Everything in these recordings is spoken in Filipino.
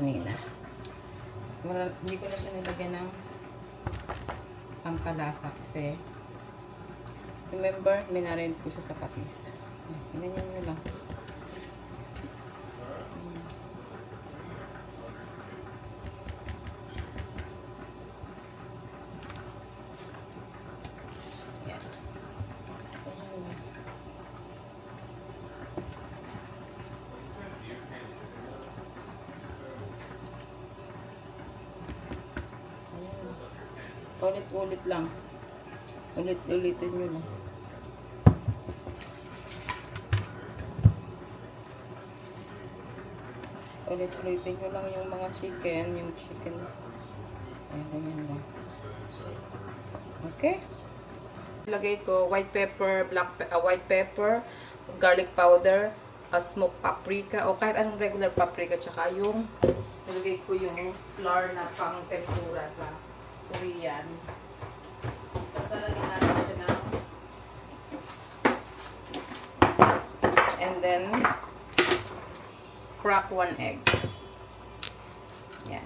kanina. Hindi ko na siya nilagyan ng pampalasa kasi remember, minarend ko siya sa patis. Ganyan nyo lang. Yan. Ganyan lang. Ulit-ulit lang. Ulit-ulitin nyo lang. Ulit-ulitin nyo lang yung mga chicken. Yung chicken. Ayan, ganyan lang. Okay? Ilagay ko white pepper, white pepper, garlic powder, smoked paprika, o kahit anong regular paprika, tsaka yung ilagay ko yung flour na pang tempura sa Korean. Talagyan natin siya na. And then, crack 1 egg. Yan.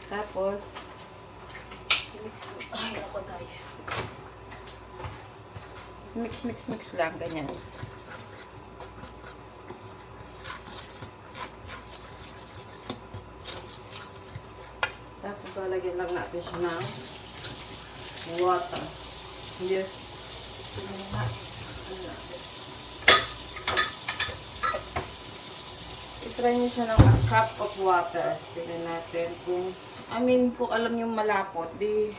Tapos, ay, ako tayo. Mix lang, ganyan. Tapos, lalagyan lang natin siya ng water. Yes. I-try nyo siya ng a cup of water. Tignan natin kung, kung alam nyo malapot, di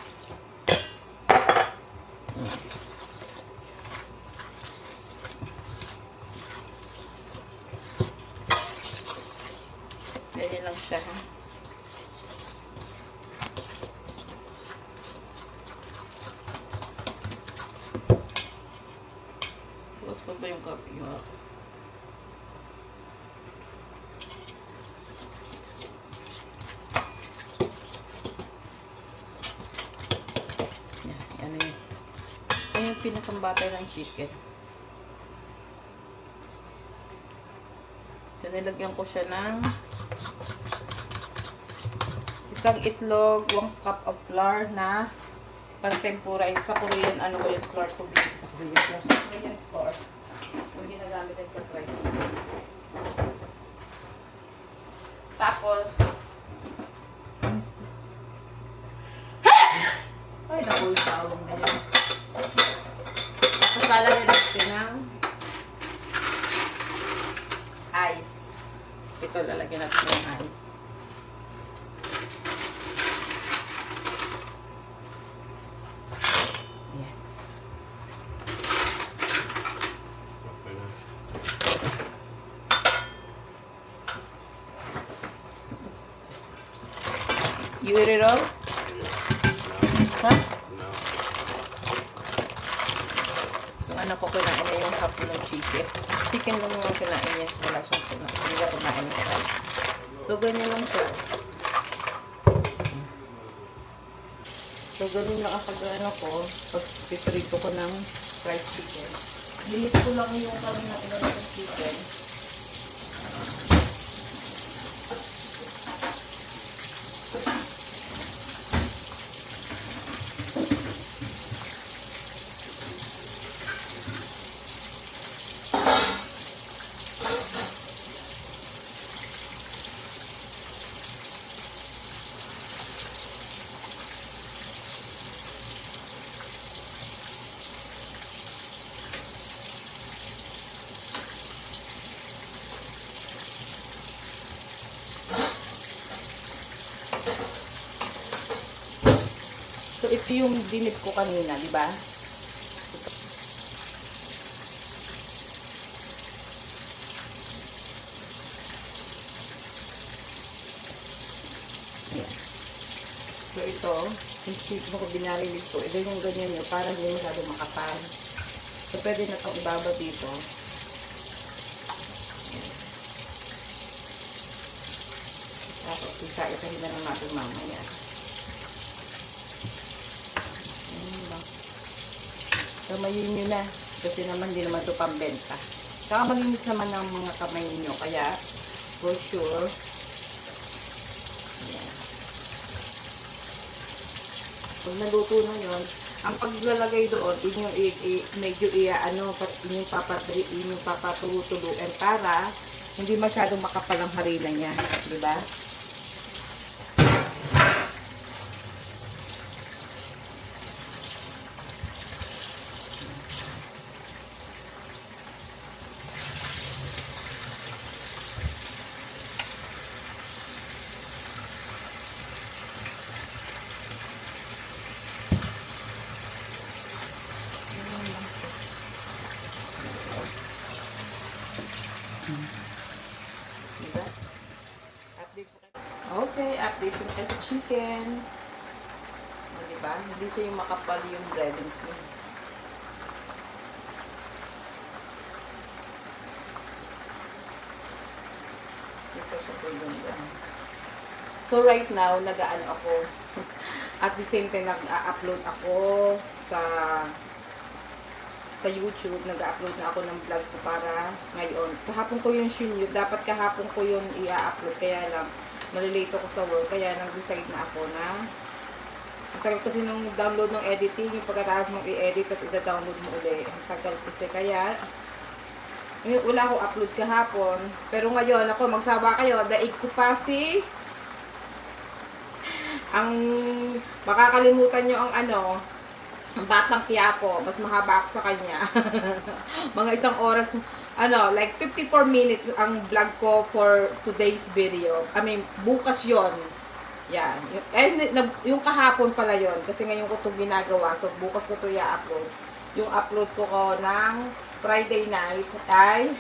pwede lang siya, ha? Tapos pa ba yung kape nyo? Yan yung pinakambata ng chicken. So, nilagyan ko siya ng isang itlog, 1 cup of flour na pang-tempura. Sa Korean, ano ko yung flour ko bilhin sa Korean. Sa Korean store. Yung ginagamit din sa fried chicken. Tapos, ay, naku, yung tawang na yun. Tapos, lalagyan natin ng ice. Ito, lalagyan natin ng ice. Ayan. You eat it all? Huh? Yung anak ko kinain niya yung hapon ng chicken. Chicken lang yung kinain niya. Wala siyang kinain. Hindi niya kumain ng rice. So, ganyan lang siya. So, ganun lang ang ano ko. Pag piprito ko ng fried chicken. Bilis ko lang yung kami na inano ng chicken. So, ito yung dinip ko kanina, di ba? Ayan. So, ito, yung chicken ko binalilig ko. Ito yung ganyan nyo, para hindi masyado makapal. So, pwede na itong ibaba dito. Tapos, isa-isahin na lang natin mamaya. Kamayin nyo na. Kasi naman, hindi naman ito pambenta. Saka malinis naman ng mga kamay nyo. Kaya, for sure, Pag naluto na yun, ang paglalagay doon, yun yung medyo yun yung papatulutuluin para hindi masyadong makapal ang harina niya. Diba? Diba? Okay, update ko sa chicken. O, diba? Hindi siya yung makapal yung breadings niya. Ito siya po yung So, right now, nag-ano ako. At the same time, nag-upload ako sa YouTube. Nag-upload na ako ng vlog ko para ngayon. Kahapon ko yung shinyo. Dapat kahapon ko yung i-upload. Kaya lang, malilate ako sa work. Kaya nag-decide na ako na ang tagal kasi nung download ng editing, yung pagkatapos mong i-edit, tapos i-download mo ulit. Ang tagal kasi. Kaya, wala akong upload kahapon. Pero ngayon, ako, magsawa kayo. Daig ko pa ang makakalimutan nyo ang ang Batang Quiapo. Mas mahaba ako sa kanya. Mga isang oras, like 54 minutes ang vlog ko for today's video. I mean, bukas yon. Yan. Yung kahapon pala yon. Kasi ngayon ko ito ginagawa. So, bukas ko ito i-upload. Yung upload ko ng Friday night ay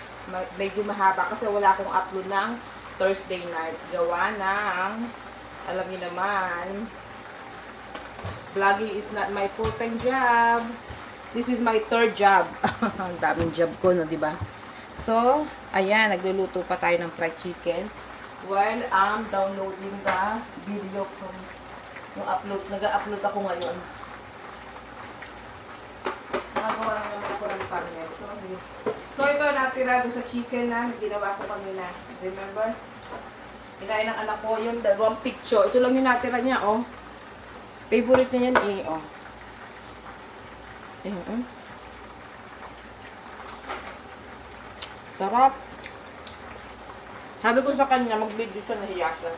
medyo mahaba. Kasi wala akong upload ng Thursday night. Gawa ng, alam niyo naman, vlogging is not my full-time job. This is my third job. Ang daming job ko, no, diba? So, ayan, nagluluto pa tayo ng fried chicken while I'm downloading the video from yung upload. Nag-upload ako ngayon. Nagawa lang naman ako ng thumbnail. So, ito natira doon sa chicken na ginawa ko kanina. Remember? Kinain ng anak ko yung dalawang picture. Ito lang yung natira niya, oh. Favorite niya yan, eh, oh. Ayan, sarap. Sabi ko sa kanya, mag-video siya, nahiya siya.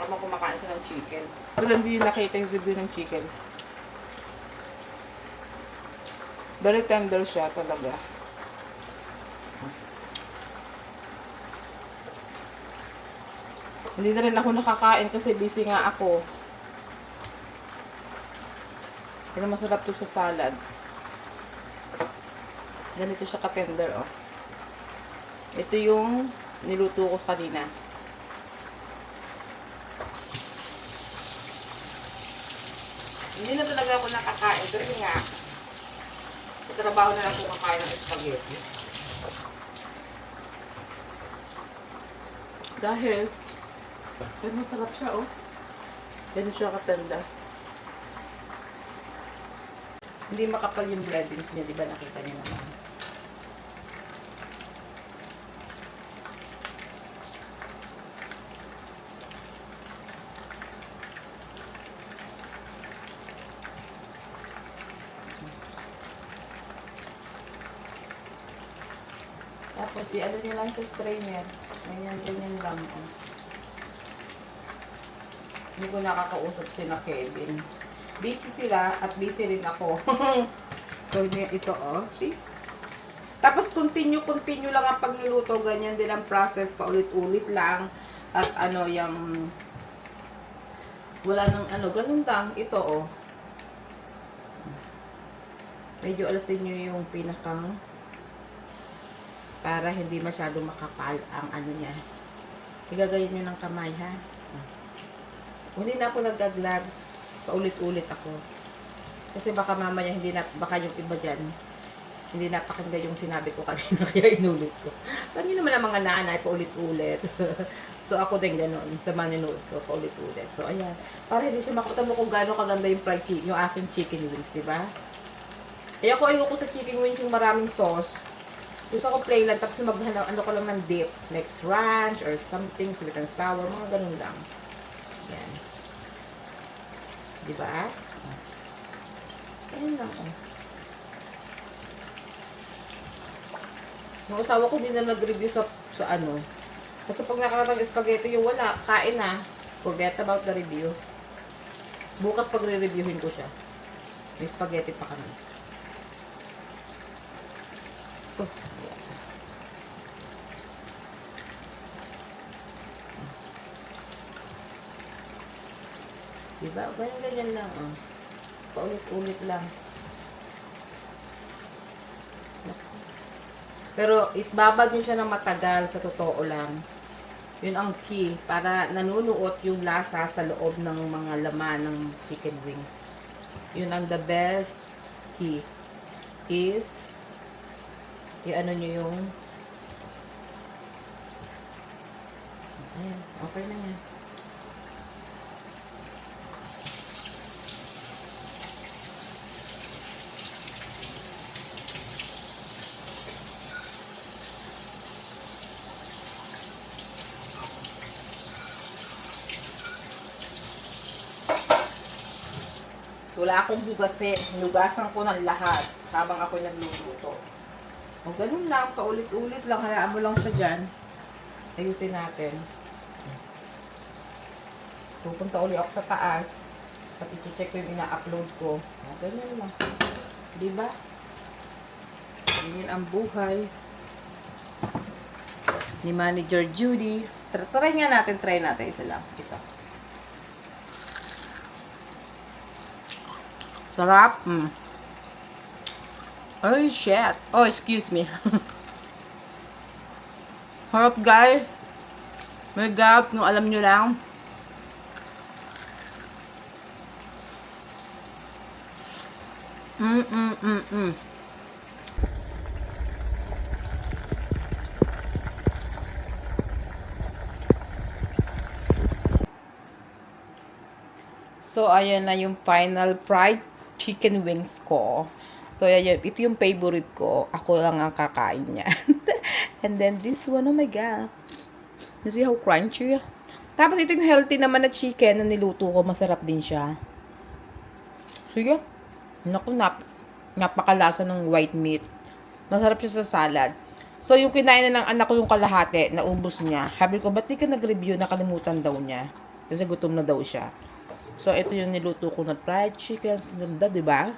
Kapag kumakain siya ng chicken. So, lang din nakita yung review ng chicken. Very tender siya talaga. Hindi na rin ako nakakain kasi busy nga ako. Pero masarap to sa salad. Ganito siya ka-tender, oh. Ito yung niluto ko kanina. Hindi na talaga ako nakakain. Pero nga, sa trabaho na lang ako kakain ng spaghetti. Dahil, pero masarap siya, oh. Ganito siya ka-tender. Hindi makapal yung breadings niya, di ba? Nakita niyo naman. Tapos, i-ano nyo lang sa strainer. Ganyan lang. Oh. Hindi ko nakakausap sila Kevin. Busy sila at busy rin ako. So, ito, oh. See? Tapos, continue lang ang pagluluto. Ganyan din ang process. Paulit-ulit lang. At yung wala nang ganun lang. Ito, oh. Medyo alasin nyo yung pinakang para hindi masyado makapal ang niya. Igagayin nyo ng kamay, ha? Hindi na ako nag-gloves. Paulit-ulit ako. Kasi baka mamaya baka yung iba dyan, hindi napakinggan yung sinabi ko kanina, kaya inulit ko. Tanyo naman ang mga naanay, paulit-ulit. So ako din gano'n, sa manunood ko, paulit-ulit. So ayan, para hindi siya makita mo kung gaano kaganda yung fried chicken, yung aking chicken wings, diba? Kaya ayoko sa chicken wings yung maraming sauce. Gusto ko plain lang, tapos ano ko lang ng dip, like ranch or something, sweet and sour, mga ganun lang. Yan. Di ba? Ayun lang, oh. Yung asawa ko din na nag-review sa ano. Kasi pag nakakatang spaghetti yung wala, kain na. Forget about the review. Bukas pag re-reviewin ko siya. May spaghetti pa kami. Oh, yeah. Diba? Ganyan-ganyan lang, oh. Paulit-ulit lang. Pero itbabad nyo siya ng matagal sa totoo lang. Yun ang key para nanunuot yung lasa sa loob ng mga laman ng chicken wings. Yun ang the best key is i-ano nyo yung ayan, okay na yan. Wala akong hugasin. Hinugasan ko ng lahat habang ako nagluluto. O ganun lang, paulit-ulit lang. Hayaan mo lang siya dyan. Ayusin natin. Pupunta ulit ako sa taas. At i-check ko yung ina-upload ko. O ganyan lang. Diba? Ganyan ang buhay ni Manager Judy. Try nga natin. Try natin. Isa lang. Ito. Sarap. Oh, shit. Oh, excuse me. Harap, guys. May gap, kung alam nyo lang. So, ayan na yung final fried chicken wings ko. So, ayan, ito yung favorite ko. Ako lang ang kakain niya. And then, this one, oh my God. You see how crunchy? Tapos, ito yung healthy naman na chicken na niluto ko. Masarap din siya. Sige. Naku, napakalasa ng white meat. Masarap siya sa salad. So, yung kinain na ng anak ko yung kalahati, naubos niya. Sabi ko, ba't di ka nag-review? Nakalimutan daw niya. Kasi gutom na daw siya. So, ito yung niluto ko na fried chicken. Ganda, diba?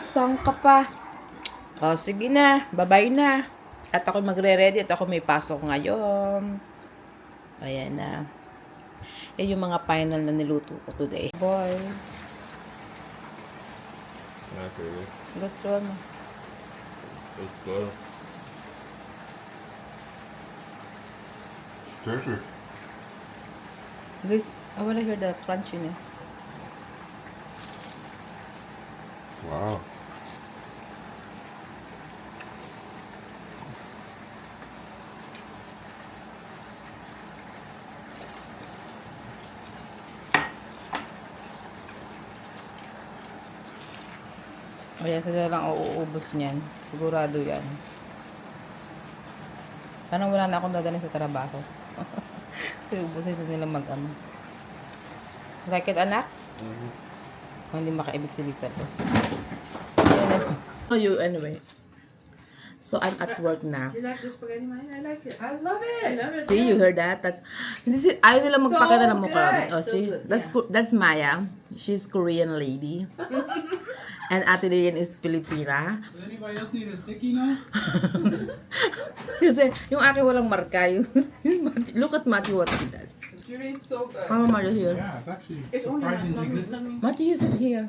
Saan ka pa? Oh, sige na. Bye-bye na. At ako magre-ready at ako may pasok ngayon. Ayan na. Yan yung mga final na niluto ko today. Boy. Not really. Let's run. Let's go. Turkey. This, I want to hear the crunchiness. Wow. Ayan, sila lang uuubos niyan. Sigurado yan. Sana wala na akong dadalhin sa trabaho. Uubusin nila mag-ano. Like it, anak? Hindi makaibig si Lita to. You, anyway. So, I'm at work na. You like the spaghetti, man? I like it. I love it. I love it. See, you heard that? That's, hindi si, ayaw nila magpakita ng mukha. good. Oh, So see? good, That's Maya. She's Korean lady. And Ate Lilian is Filipina. Does anybody else need a sticky now? Kasi, yung akin walang marka. Look at Matthew, what he does. Puree is so good. Mama, Mario here. Yeah, it's actually It's only surprisingly good. Matthew, you sit here.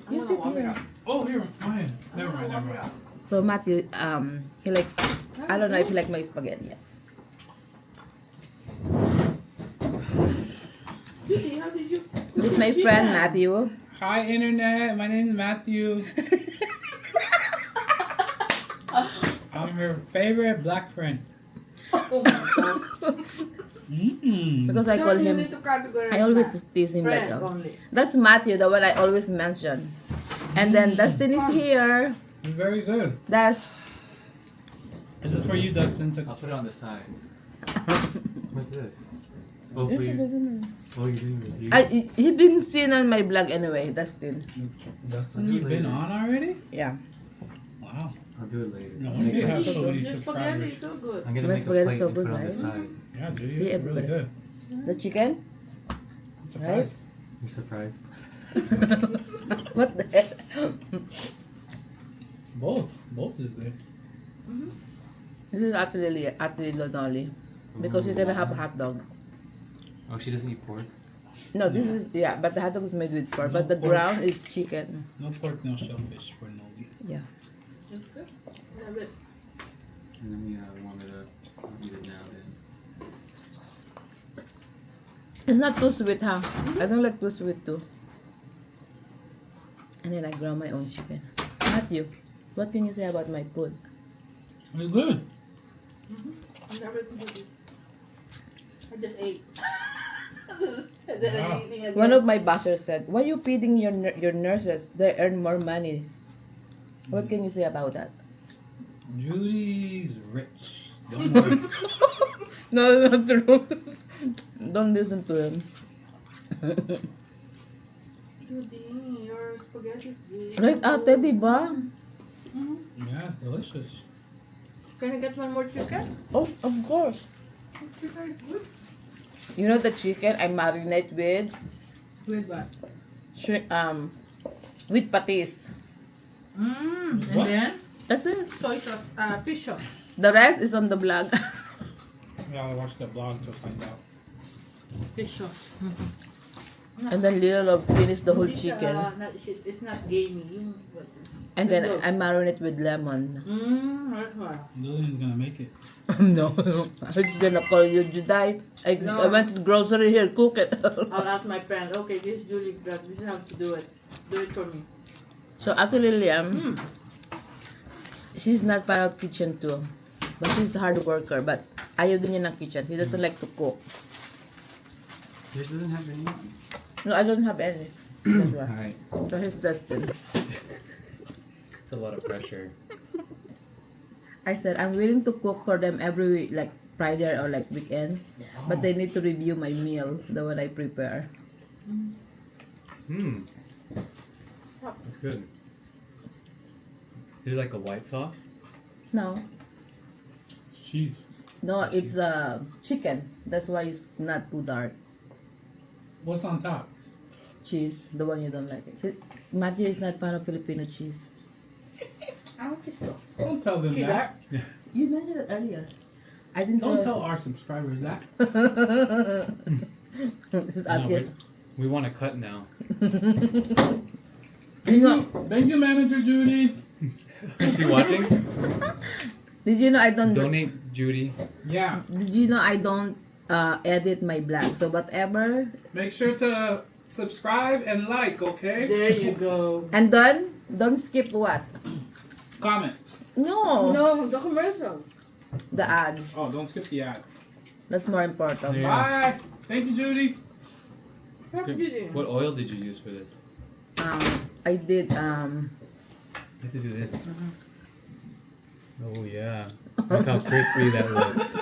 You sit here. Oh, here, mine. Never mind, never mind. So Matthew, he likes, I don't know if he like my spaghetti yet. Judy, how did you? With my friend Matthew. Hi, Internet. My name is Matthew. I'm her favorite black friend. Oh my god. Because I call You him, need to categorize I always that. tease him like Friend that. only. That's Matthew, the one I always mention. And then Dustin is here. You're very good. That's, This is for you, Dustin. I'll put it on the side. What's this? Hopefully. Oh, you're doing review? He been seen on my vlog anyway, Dustin. Dustin, you've been on already? Yeah. Wow. I'll do it later. No wonder you have so many The spaghetti subscribers. is so good. I'm gonna My make a spaghetti plate so and good, put it on the right? side. Yeah, dude, See, you're really everybody. good. The chicken? I'm surprised. You're surprised? What the hell? Both is good. This is actually Lonoli. Because you're gonna have a hot dog. Oh, she doesn't eat pork? No, this is, yeah, but the hot dog is made with pork. But the Pork. ground is chicken. No pork, no shellfish for Noli. Yeah. It's good. Love it. And then we warm it up. I'll eat it now then. It's not too sweet, huh? I don't like too sweet too. And then I ground my own chicken. Matthew, what can you say about my food? It's good. I love it. I just ate. And then Wow. I'm eating again. One of my bashers said, "Why you feeding your nurses? They earn more money." What can you say about that? Judy's rich. Don't worry. No, not true. Don't listen to him. Judy, your spaghetti is good. Right, ate, di ba? Yeah, it's delicious. Can I get one more chicken? Oh, of course. Chicken is good. You know the chicken I marinate with With what? shrimp, with patis. And What? then That's it. soy sauce, fish sauce. The rest is on the blog. Yeah, I'll watch the blog to find out. Fish sauce. And then little of finish the whole Hindi siya, chicken. it's not gamey. Yung, And then I marinate with lemon. That's why. Lillian's gonna make it. No, I'm just gonna call you Juday. I went to the grocery here, cook it. I'll ask my friend, okay, this is Julie, this is how to do it. Do it for me. So actually, Liam, she's not part of kitchen too. But she's a hard worker. But ayaw din niya ng kitchen. He doesn't like to cook. Yours doesn't have any? No, I don't have any. That's why. Alright. So here's Dustin. It's a lot of pressure. I said, I'm willing to cook for them every week, like Friday or like weekend. But they need to review my meal, the one I prepare. That's good. Is it like a white sauce? No. Cheese. No, it's chicken. That's why it's not too dark. What's on top? Cheese, the one you don't like. Matthew is not fan of Filipino cheese. Don't tell them that. You mentioned it earlier. I didn't Don't tell our subscribers that. Just No, ask it. we want to cut now. You know, Thank you, Manager Judy. Is she watching? did you know I don't? Donate Judy. Yeah. Did you know I don't edit my blog? So whatever. Make sure to subscribe and like, okay? There you go. And then don't skip what? Comment. No, No, the commercials. the ads. Oh, don't skip the ads. That's more important. Yeah. Bye. Thank you, Judy. What did you do? What oil did you use for this? I did You have to do this. Oh yeah. Look how crispy that looks.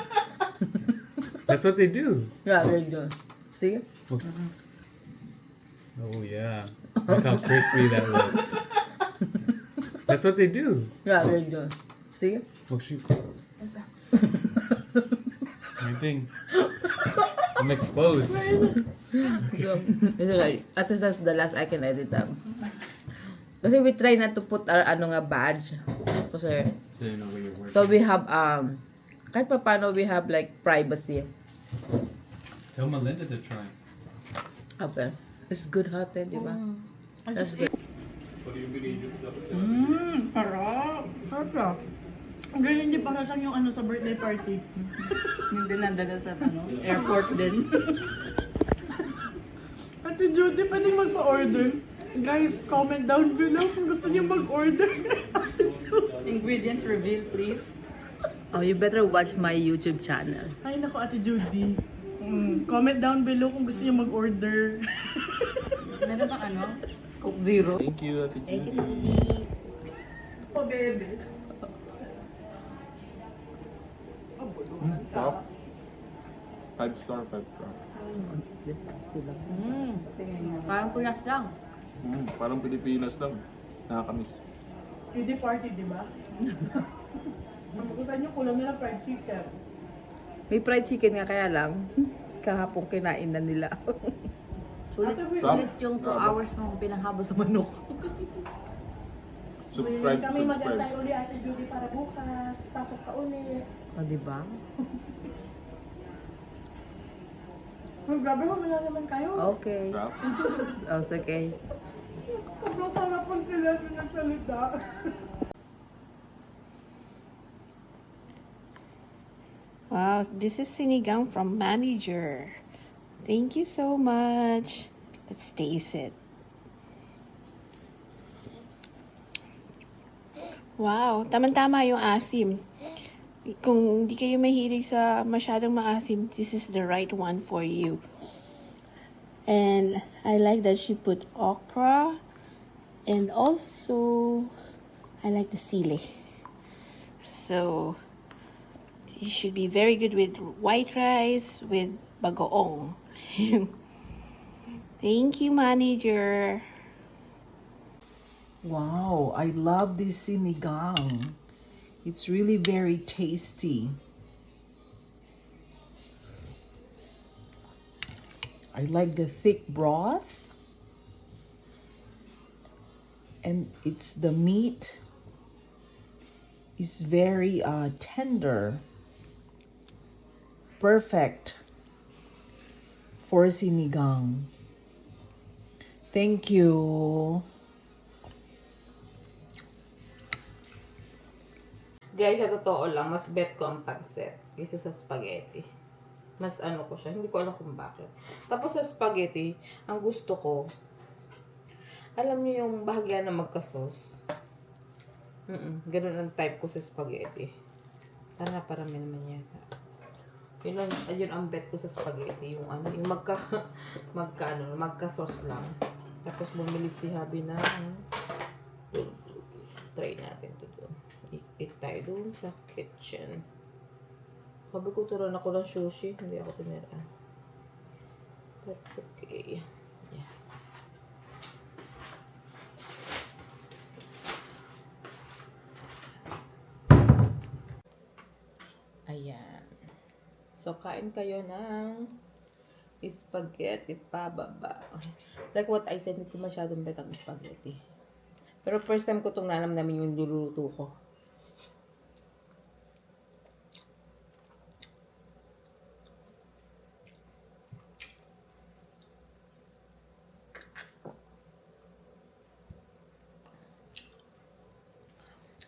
That's what they do. yeah, there you go. See? Oh yeah. Look how crispy that looks. That's what they do. Yeah, there you go. See? Oh shoot. My thing. I'm exposed. So, it's okay. At least that's the last I can edit them. Kasi we try not to put our badge. Kasi, So you know where you're working. so we have, kahit pa paano we have like privacy. Tell Melinda to try. Okay. It's good hot eh, di ba? That's good. Sarap. Ang ganyan din para saan yung sa birthday party. Hindi nadala sa airport din. Ate Judy, pwedeng magpa-order. Guys, comment down below kung gusto niyo mag-order. Ingredients reveal, please. Oh, you better watch my YouTube channel. Ay, nako Ate Judy. Comment down below kung gusto niyo mag-order. Meron bang Coke Zero? Thank you, Ate Judy. Oh, baby. Top. 5 star, 5 star. Parang punas lang. Parang Pilipinas lang. Nakakamiss. Kiddie party, di ba? Ang gusto nyo, kulang nila fried chicken. May fried chicken nga kaya lang. Kahapon kinain na nila. Sulit Yung 2 hours nung pinanghabo sa manok. Subscribe, Kami subscribe. mag-antay uli Ate Judy para bukas. Pasok ka uli. O, diba? Oh, grabe, wala naman kayo. Okay. Crap. Oh, sige. Sobrang sarapan sila yung nagsalita. Wow, this is sinigang from manager. Thank you so much. Let's taste it. Wow, tamang-tama yung asim. Kung hindi kayo mahilig sa masyadong maasim, this is the right one for you. And I like that she put okra. And also, I like the sili. So, it should be very good with white rice, with bagoong. Thank you, manager. Wow, I love this sinigang. It's really very tasty. I like the thick broth. And the meat is very tender. Perfect for sinigang. Thank you. Guys, sa totoo lang, mas bet ko ang pancit kaysa sa spaghetti. Mas ano ko siya, hindi ko alam kung bakit. Tapos sa spaghetti, ang gusto ko, alam niyo yung bahagya na magka-sauce. Ganun ang type ko sa spaghetti. Para parami naman yata. Yun ang bet ko sa spaghetti. Yung ano, yung magka-sauce lang. Tapos bumili si Habi na, try natin to doon. Eat tayo doon sa kitchen. Sabi ko, turuan ako ng sushi. Hindi ako tinira. That's okay. Yeah. Ayan. So, kain kayo ng spaghetti pababa. Like what I said, hindi ko masyadong bet ang spaghetti. Pero first time ko itong nanamnamin yung niluluto ko.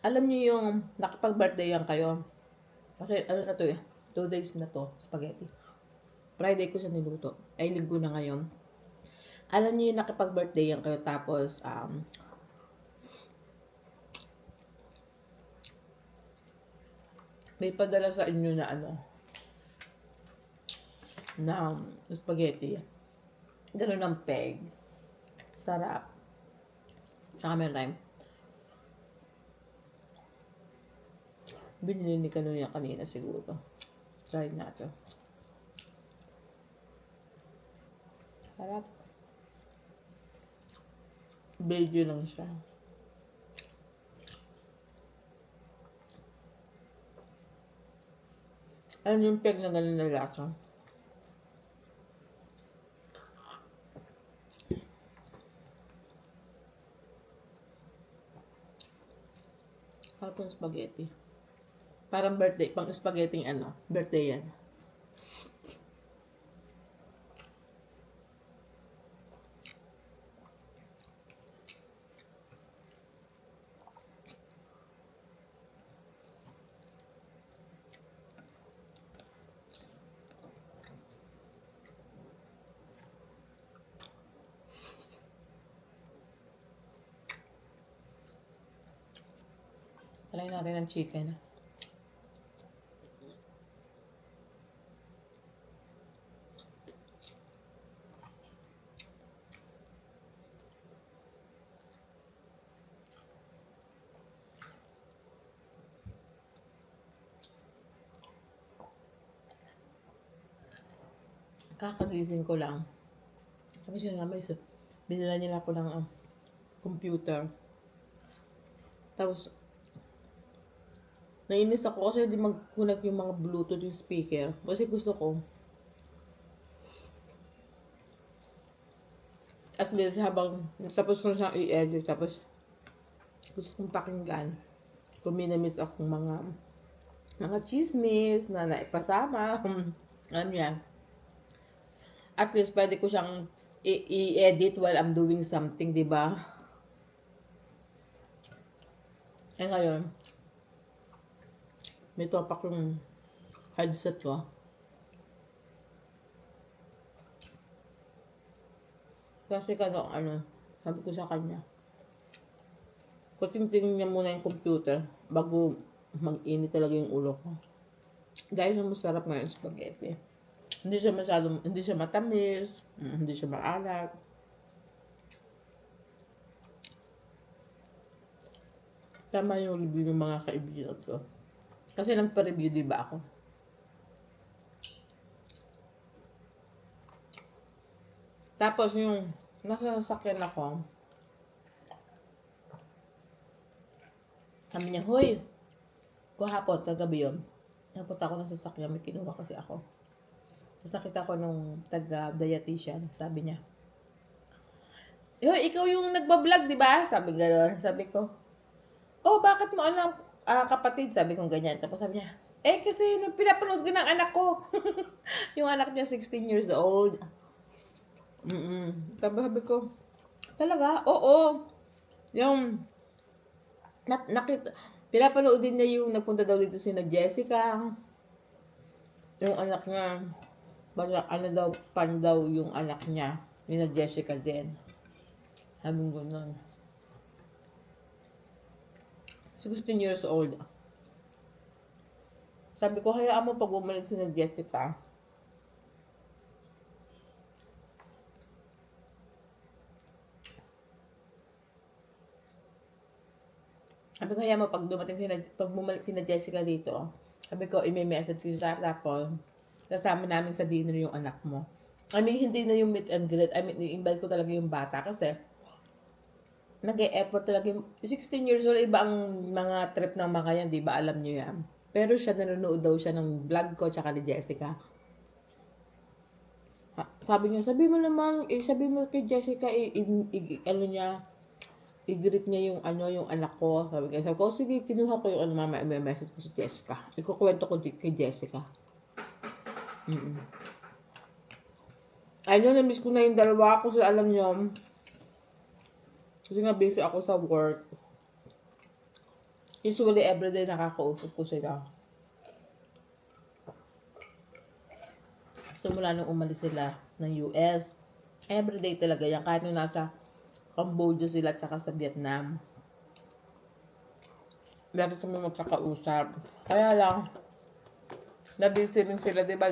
Alam niyo yung nakapag-birthday yan kayo. Kasi ano na to eh, 2 days na to, spaghetti. Friday ko siya niluto. Ay, linggo na ngayon. Alam niyo yung nakapag-birthday yan kayo, tapos, may padala sa inyo na ano, na spaghetti. Ganun ang peg. Sarap. Saka meron time. Binili ni Kanuya kanina siguro. Try natin. Sarap. Video lang siya. Alam yung peg na ganun na lasa? Sarap yung spaghetti. Parang birthday, pang spaghetti ano, birthday yan. Try natin ang chicken. Kakagising ko lang. Kasi siya nga, binila nila ako ng computer. Tapos, nainis ako kasi di mag-connect yung mga Bluetooth yung speaker. Kasi gusto ko, at least habang tapos ko na siyang i-edit, tapos gusto kong pakinggan. Kung minamiss akong mga chismis na naipasama. Alam niya. At least pwede ko siyang i-edit while I'm doing something, di ba? Eh ngayon, may topak yung headset ko. Kasi sabi ko sa kanya, kutingtingin niya muna yung computer bago mag-init talaga yung ulo ko. Dahil sa masarap nga yung spaghetti. Hindi siya matamis, hindi siya maalat. Tama yung review ng mga kaibigan ko. Kasi nagpa-review, di ba ako? Tapos yung nasa sasakyan ako, sabi niya, "Hoy, kahapon, kagabi yun, napunta ako ng sasakyan, may kinuha kasi ako." Tapos nakita ko nung taga-dietitian, sabi niya, "Hoy, ikaw yung nagbablog, di ba?" Sabi gano'n. Sabi ko, "Oh, bakit mo alam, kapatid?" Sabi kong ganyan. Tapos sabi niya, kasi pinapanood ko ng anak ko." Yung anak niya, 16 years old. Sabi ko, talaga? Oo. Yung, nakita, pinapanood din niya yung nagpunta daw dito si na Jessica. Yung anak niya, pan daw yung anak niya, ni na Jessica din. Sabi ko nun. 16 years old. Sabi ko, hayaan mo pag bumalik si na Jessica. Sabi ko, hayaan mo pag bumalik si na Jessica dito. Sabi ko, i-message ko sa tapos kasama namin sa dinner yung anak mo. I mean, hindi na yung meet and greet. I mean, i-invite ko talaga yung bata kasi nag-e-effort talaga yung 16 years old. Iba ang mga trip ng mga yan, di ba? Alam nyo yan. Pero siya, nanonood daw siya ng vlog ko tsaka ni Jessica. Sabi niya, sabi mo kay Jessica, i-greet niya yung yung anak ko. Sabi ko, sige, kinuha ko yung mama, may message ko si Jessica. Ikukwento ko kay Jessica. Ayun, na-miss ko na yung dalawa kasi alam nyo, kasi nga busy ako sa work. Usually, everyday nakakausap ko sila. So, mula nung umalis sila ng US, everyday talaga yan. Kahit nung nasa Cambodia sila tsaka sa Vietnam. Lagi kami magkakausap. Kaya lang, nabisi rin sila, diba?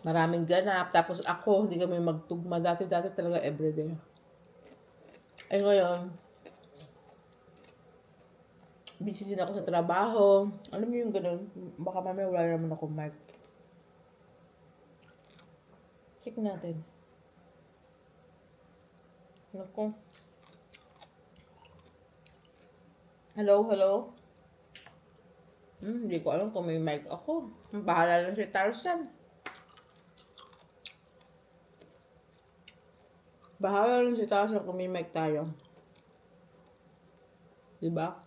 Maraming ganap. Tapos ako, hindi kami magtugma. Dati talaga everyday. Ay ngayon, busy din ako sa trabaho. Alam mo yung ganun, baka mamaya wala naman ako mic. Check natin. Naku. Hello? Hindi ko alam kung may mic ako. Bahala lang si Tarzan. Bahala lang si Tarzan kung may mic tayo. Diba?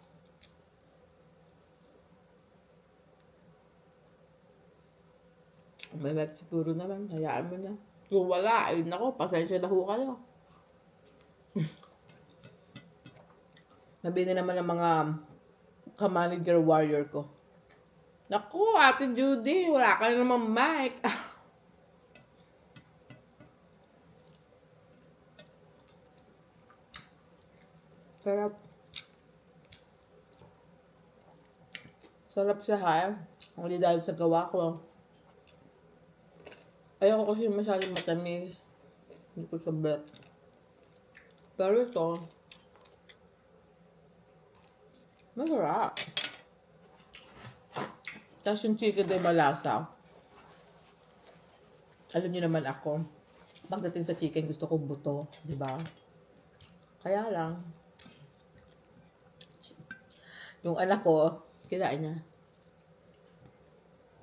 May mic siguro naman. Hayaan mo na. Kung wala, ayun ako. Pasensya na ho kayo. Sabi na naman ng mga ka-manager warrior ko. Naku, Ate Judy, wala ka na naman mic. Sarap. Sarap siya, ha? Hindi dahil sa gawa ko. Ayoko kasi masyadong matamis. Hindi ko sa bet. Pero ito, masarap. Tapos yung chicken din malasa. Alam niyo naman ako, pagdating sa chicken, gusto ko buto, di ba? Kaya lang, yung anak ko, kinain niya.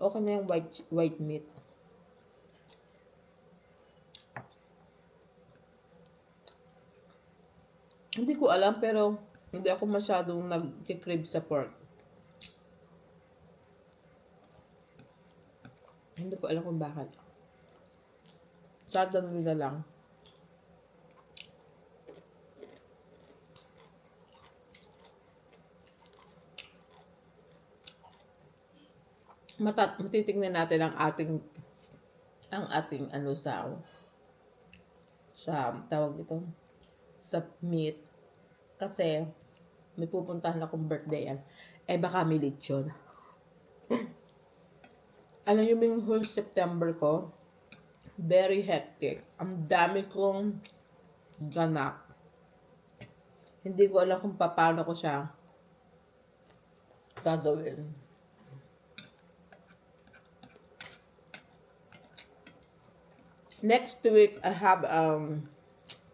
Okay na yung white meat. Hindi ko alam, pero hindi ako masyadong nag-crave sa pork. Hindi ko alam kung bakit. Masyadong nila lang. Matitingnan natin ang ating ano sa tawag ito sa meat kasi may pupuntahan akong birthday yan. Eh baka may lechon. Alam niyo yung whole September ko, very hectic. Ang dami kong ganap. Hindi ko alam kung paano ko siya gagawin. Next week, I have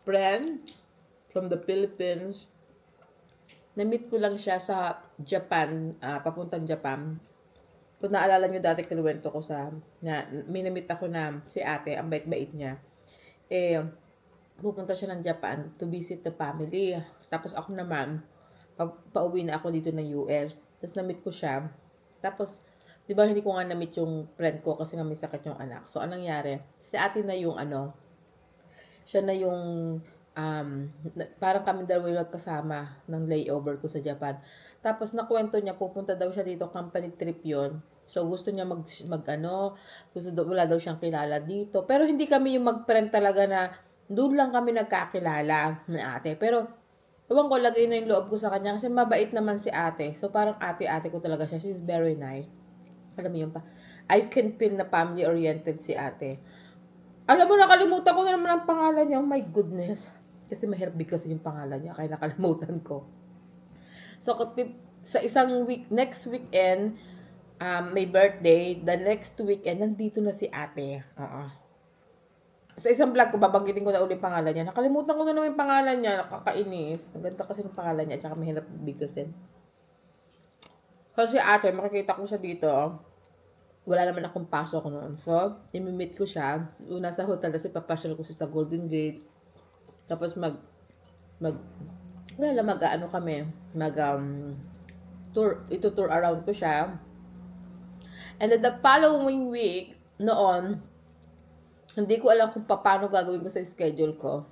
friend from the Philippines. Na-meet ko lang siya sa Japan, papuntang Japan. Kung naalala nyo dati, kinuwento ko may na-meet ako na si ate, ang bait-bait niya. Pupunta siya ng Japan to visit the family. Tapos ako naman, pauwi na ako dito ng US. Tapos na-meet ko siya. Tapos, di ba hindi ko nga na-meet yung friend ko kasi nga may sakit yung anak. So, anong nangyari? Si ate na yung siya na yung, parang kami dalawa yung magkasama ng layover ko sa Japan. Tapos, nakwento niya, pupunta daw siya dito, company trip yon. So, gusto niya wala daw siyang kilala dito. Pero, hindi kami yung mag-friend talaga na, doon lang kami nagkakilala ni ate. Pero, ewan ko, lagay na yung loob ko sa kanya kasi mabait naman si ate. So, parang ate-ate ko talaga siya. She's very nice. Alam mo yun pa. I can feel na family-oriented si ate. Alam mo, nakalimutan ko na naman ang pangalan niya. Oh my goodness. Kasi mahirap kasi yung pangalan niya. Kaya nakalimutan ko. So, sa isang week, next weekend, may birthday. The next weekend, nandito na si ate. Sa isang vlog ko, babanggitin ko na ulit pangalan niya. Nakalimutan ko na naman yung pangalan niya. Nakakainis. Ang ganda kasi ng pangalan niya. At saka mahirap bigkasin. So, si ate, makikita ko siya dito. Wala naman akong pasok noon. So, imimit ko siya. Una sa hotel, kasi papasyal ko siya sa Golden Gate. Tapos tour around ko siya. And then the following week, noon, hindi ko alam kung paano gagawin ko sa schedule ko.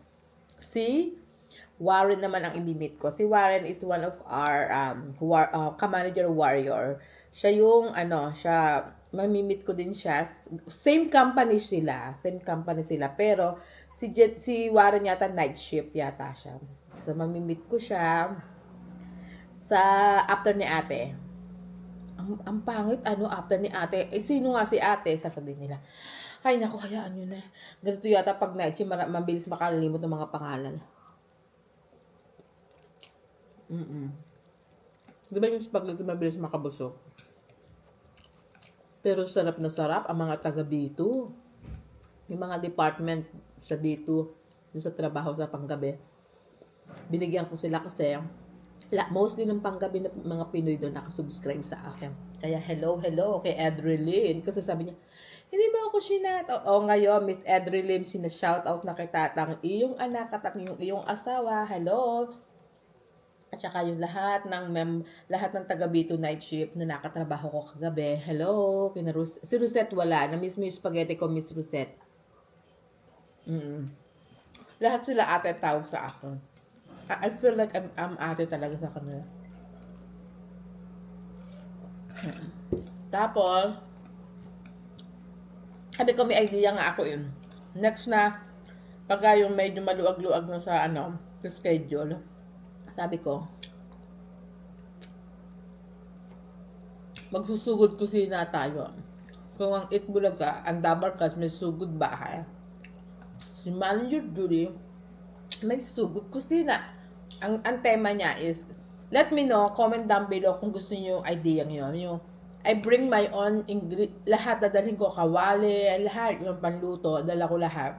Si Warren naman ang imimit ko. Si Warren is one of our ka-manager warrior. Siya yung mamimit ko din siya. Same company sila. Pero si Warren yata night shift yata siya. So mamimit ko siya sa after ni ate. Ang pangit after ni ate. Sino nga si ate? Sasabihin nila. Ay naku, hayaan nyo na. Ganito yata pag night shift, mabilis makalimutan ng mga pangalan. Di ba yung spaghetti mabilis makabusog? Pero sarap na sarap ang mga taga B2. Yung mga department sa B2, yung sa trabaho sa panggabi. Binigyan ko sila kasi mostly ng panggabi na mga Pinoy doon nakasubscribe sa akin. Kaya hello kay Edrelyn. Kasi sabi niya, hindi mo ako sinat. Ngayon, Miss Edrelyn, sinashoutout na kita at ang iyong anak at ang iyong asawa. Hello. At saka yung lahat ng taga B2 night shift na nakatrabaho ko kagabi. Hello. Si Rosette wala. Na-miss mo yung spaghetti ko, Miss Rosette. Lahat sila ate tawag sa akin. I feel like I'm ate talaga sa kanila. Tapos, sabi ko may idea nga ako yun. Next na, pagka yung medyo maluag-luag na sa schedule, sabi ko, magsusugod kusina tayo. Kung ang Itbulaga, ang Dabarkas, may sugod bahay. Si Manager Judy, may sugod kusina. Ang tema niya is, let me know, comment down below kung gusto niyo yung idea niyo. Yung I bring my own lahat dadalhin ko, kawali, lahat yung panluto, dala ko lahat.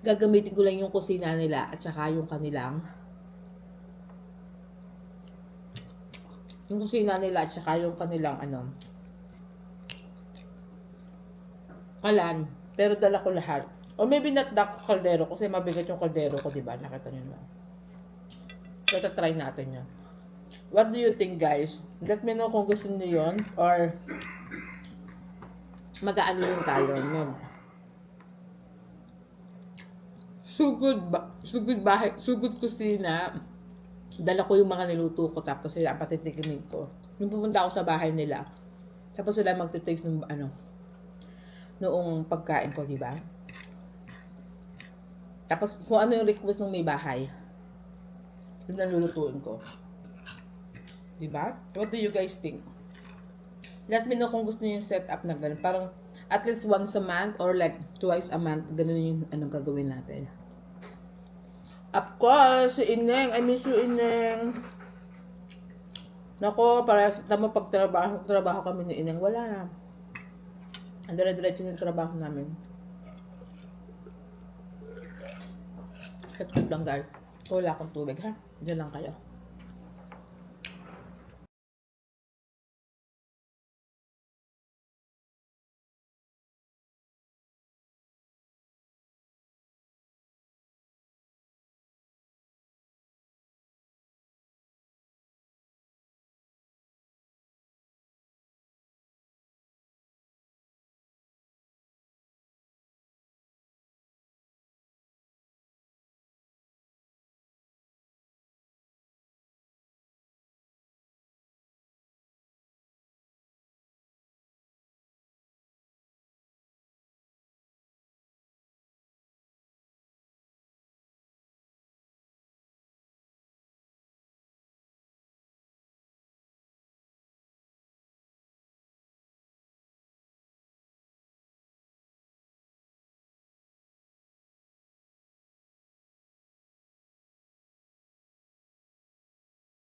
Gagamitin ko lang yung kusina nila at saka yung kusina nila at saka yung kanilang kalan. Pero dala ko lahat. Or maybe not the kaldero kasi mabigat yung kaldero ko, diba? Nakita nyo na. So, try natin yan. What do you think, guys? Let me know kung gusto niyo yun or mag-aano yung talon yun. Sugod kusina. Dala ko yung mga niluto ko tapos sila patitikimin ko. Nung pupunta ako sa bahay nila, tapos sila magtitaste ng noong pagkain ko, diba? Tapos kung ano yung request ng may bahay, yun ang lulutuin ko. Diba? What do you guys think? Let me know kung gusto niyo yung setup na ganun. Parang at least once a month or like twice a month, ganun yung gagawin natin. Of course, si Ineng. I miss you, Ineng. Nako, para tama pagtrabaho kami ni Ineng. Wala na. Ang dire-diretso yung trabaho namin. Cut lang, guys. Wala akong tubig, ha? Diyan lang kayo.